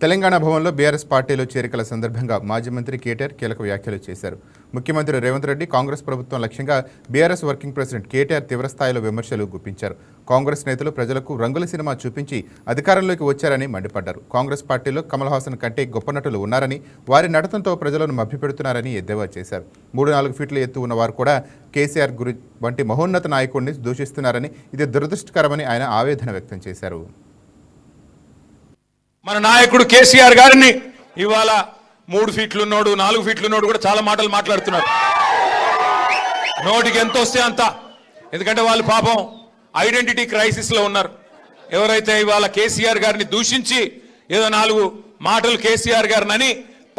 తెలంగాణ భవన్లో బీఆర్ఎస్ పార్టీలో చేరికల సందర్భంగా మాజీ మంత్రి కేటీఆర్ కీలక వ్యాఖ్యలు చేశారు. ముఖ్యమంత్రి రేవంత్ రెడ్డి కాంగ్రెస్ ప్రభుత్వం లక్ష్యంగా బీఆర్ఎస్ వర్కింగ్ ప్రెసిడెంట్ కేటీఆర్ తీవ్రస్థాయిలో విమర్శలు గుప్పించారు. కాంగ్రెస్ నేతలు ప్రజలకు రంగుల సినిమా చూపించి అధికారంలోకి వచ్చారని మండిపడ్డారు. కాంగ్రెస్ పార్టీలో కమల్ హాసన్ కంటే గొప్ప నటులు ఉన్నారని, వారి నటనతో ప్రజలను మభ్యపెడుతున్నారని ఎద్దేవా చేశారు. 3-4 ఫీట్ల ఎత్తు ఉన్న వారు కూడా కేసీఆర్ వంటి మహోన్నత నాయకుడిని దూషిస్తున్నారని, ఇది దురదృష్టకరమని ఆయన ఆవేదన వ్యక్తం చేశారు. మన నాయకుడు కేసీఆర్ గారిని ఇవాళ 3 ఫీట్లు ఉన్నోడు 4 ఫీట్లు ఉన్నోడు కూడా చాలా మాటలు మాట్లాడుతున్నారు. నోటికి ఎంత వస్తే అంత. ఎందుకంటే వాళ్ళు పాపం ఐడెంటిటీ క్రైసిస్ లో ఉన్నారు. ఎవరైతే ఇవాళ కేసీఆర్ గారిని దూషించి ఏదో 4 మాటలు కేసీఆర్ గారిని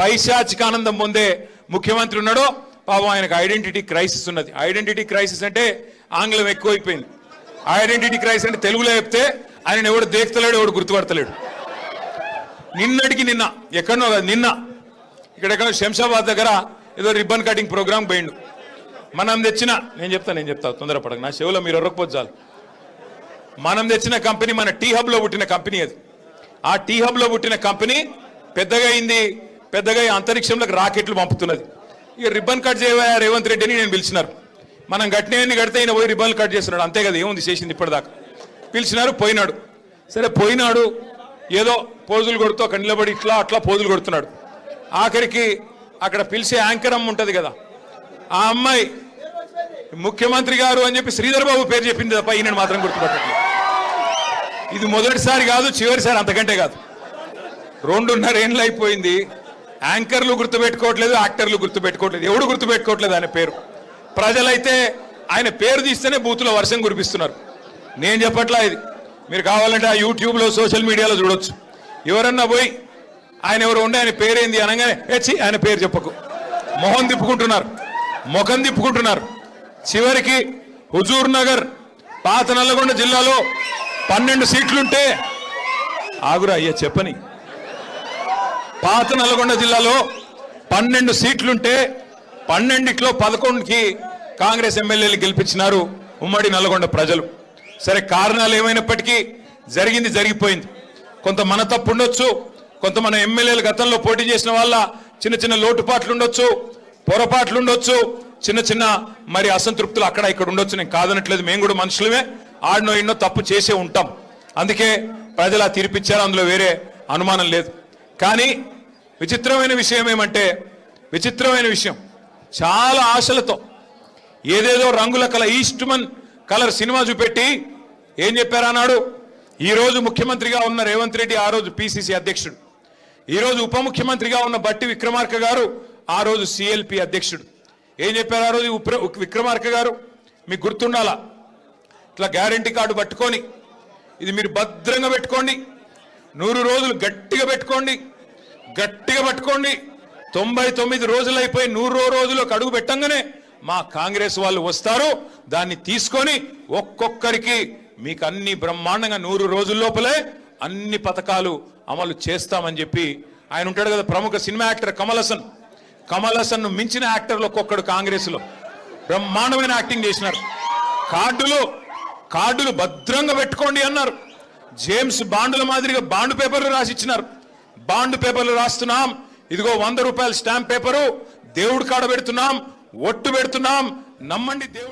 పైశాచిక ఆనందం పొందే ముఖ్యమంత్రి ఉన్నాడో పాపం ఆయనకు ఐడెంటిటీ క్రైసిస్ ఉన్నది. ఐడెంటిటీ క్రైసిస్ అంటే ఆంగ్లం ఎక్కువైపోయింది. ఐడెంటిటీ క్రైసిస్ అంటే తెలుగులో చెప్తే ఆయన ఎవడు దేక్తలేడు, ఎవడు గుర్తుపడతలేడు. నిన్నటికి నిన్న ఎక్కడో నిన్న ఇక్కడెక్కడ శంషాబాద్ దగ్గర ఏదో రిబ్బన్ కటింగ్ ప్రోగ్రామ్ పోయిండు. మనం తెచ్చిన నేను చెప్తా తొందరపడక, నా చెవులో మీరు ఎర్రకపోతే చాలు. మనం తెచ్చిన కంపెనీ మన టీ హబ్ లో పుట్టిన కంపెనీ అది. ఆ టీ హబ్ లో పుట్టిన కంపెనీ పెద్దగా అయింది, పెద్దగా అంతరిక్షంలోకి రాకెట్లు పంపుతున్నది. ఇక రిబ్బన్ కట్ చేయవా రేవంత్ రెడ్డి అని నేను పిలిచినారు. మనం గట్టినవన్నీ కడితే ఈయన పోయి రిబ్బన్ కట్ చేస్తున్నాడు, అంతే కదా, ఏముంది చేసింది ఇప్పటిదాకా. పిలిచినారు, పోయినాడు. సరే పోయినాడు, ఏదో పోజులు కొడుతూ అక్కడ నిలబడి ఇట్లా అట్లా పోజులు కొడుతున్నాడు. ఆఖరికి అక్కడ పిలిచే యాంకర్ అమ్మ ఉంటుంది కదా, ఆ అమ్మాయి ముఖ్యమంత్రి గారు అని చెప్పి శ్రీధర్ బాబు పేరు చెప్పింది తప్ప ఈయన మాత్రం గుర్తుపట్టట్లేదు. ఇది మొదటిసారి కాదు, చివరిసారి అంతకంటే కాదు. 2.5 ఏళ్ళు అయిపోయింది. యాంకర్లు గుర్తుపెట్టుకోవట్లేదు, యాక్టర్లు గుర్తుపెట్టుకోవట్లేదు, ఎవడు గుర్తుపెట్టుకోవట్లేదు ఆయన పేరు. ప్రజలైతే ఆయన పేరు తీస్తేనే బూతులో వర్షం కురిపిస్తున్నారు. నేను చెప్పట్లా ఇది, మీరు కావాలంటే ఆ యూట్యూబ్లో సోషల్ మీడియాలో చూడొచ్చు. ఎవరన్నా పోయి ఆయన ఎవరు ఉండే ఆయన పేరేంది అనగానే హెచ్చి ఆయన పేరు చెప్పకు, ముఖం తిప్పుకుంటున్నారు. చివరికి హుజూర్ నగర్ పాత నల్లగొండ జిల్లాలో 12 సీట్లుంటే ఆగురా అయ్యా చెప్పని, పాత నల్లగొండ జిల్లాలో 12 సీట్లుంటే 12లో 11కి కాంగ్రెస్ ఎమ్మెల్యేలు గెలిపించినారు ఉమ్మడి నల్లగొండ ప్రజలు. సరే, కారణాలు ఏమైనప్పటికీ జరిగింది జరిగిపోయింది. కొంత మన తప్పు ఉండొచ్చు, కొంత మన ఎమ్మెల్యేలు గతంలో పోటీ చేసిన వాళ్ళ చిన్న లోటుపాట్లు ఉండొచ్చు, పొరపాట్లు ఉండొచ్చు, చిన్న మరి అసంతృప్తులు అక్కడ ఇక్కడ ఉండొచ్చు. నేను కాదనట్లేదు, మేము కూడా మనుషులమే, ఆడినో ఎన్నో తప్పు చేసే ఉంటాం. అందుకే ప్రజలు ఆ తీర్పిచ్చారు, అందులో వేరే అనుమానం లేదు. కానీ విచిత్రమైన విషయం ఏమంటే, విచిత్రమైన విషయం, చాలా ఆశలతో ఏదేదో రంగుల ఈస్ట్మన్ కలర్ సినిమా చూపెట్టి ఏం చెప్పారు అన్నాడు. ఈరోజు ముఖ్యమంత్రిగా ఉన్న రేవంత్ రెడ్డి ఆ రోజు పిసిసి అధ్యక్షుడు, ఈరోజు ఉప ముఖ్యమంత్రిగా ఉన్న బట్టి విక్రమార్క గారు ఆ రోజు సిఎల్పి అధ్యక్షుడు. ఏం చెప్పారు ఆ రోజు విక్రమార్క గారు? మీకు గుర్తుండాలా, ఇట్లా గ్యారంటీ కార్డు పట్టుకొని ఇది మీరు భద్రంగా పెట్టుకోండి, 100 రోజులు గట్టిగా పెట్టుకోండి, 99 రోజులు అయిపోయి 100వ రోజులకు అడుగు పెట్టంగానే మా కాంగ్రెస్ వాళ్ళు వస్తారు, దాన్ని తీసుకొని ఒక్కొక్కరికి మీకు అన్ని బ్రహ్మాండంగా 100 రోజుల లోపలే అన్ని పథకాలు అమలు చేస్తామని చెప్పి ఆయన ఉంటాడు కదా, ప్రముఖ సినిమా యాక్టర్ కమల్ హాసన్ మించిన యాక్టర్లు ఒక్కొక్కడు కాంగ్రెస్లో బ్రహ్మాండమైన యాక్టింగ్ చేసినారు. కార్డులు భద్రంగా పెట్టుకోండి అన్నారు. జేమ్స్ బాండుల మాదిరిగా బాండ్ పేపర్లు రాసి ఇచ్చినారు. బాండ్ పేపర్లు రాస్తున్నాం, ఇదిగో 100 రూపాయల స్టాంప్ పేపరు, దేవుడు కాడ పెడుతున్నాం, ఒట్టు పెడుతున్నాం, నమ్మండి దేవుడు.